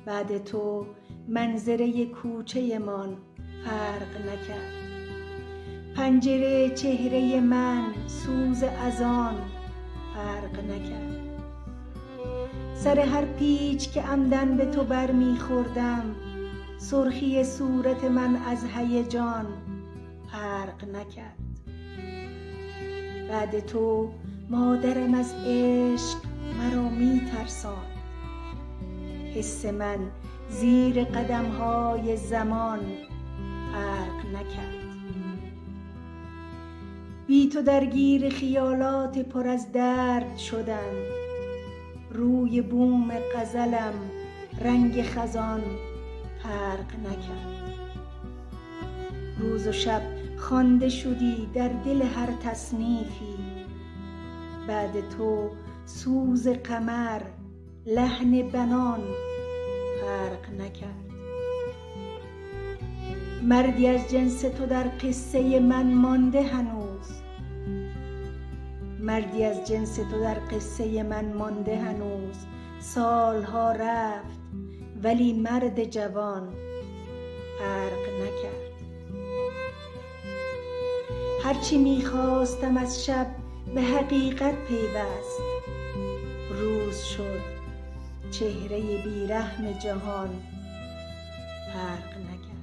بعد تو منظره کوچه من فرق نکرد. پنجره چهره من سوز اذان فرق نکرد. سر هر پیچ که عمدن به تو بر میخوردم، سرخی صورت من از هیجان فرق نکرد. بعد تو مادرم از عشق مرا میترساند، حس من زیر قدمهای زمان فرق نکرد. بی تو درگیر خیالات پر از درد شدم، روی بوم غزلم رنگ خزان فرق نکرد. روز و شب خوانده شدی در دل هر تصنیفی، بعد تو سوز قمر لحن بنان فرق نکرد. مردی از جنس تو در قصه من مانده هنوز، مردی از جنس تو در قصه من مانده هنوز. سالها رفت ولی مرد جوان فرق نکرد. هرچی میخواستم از شب به حقیقت پیوست، روز شد چهره بیرحم جهان فرق نکرد.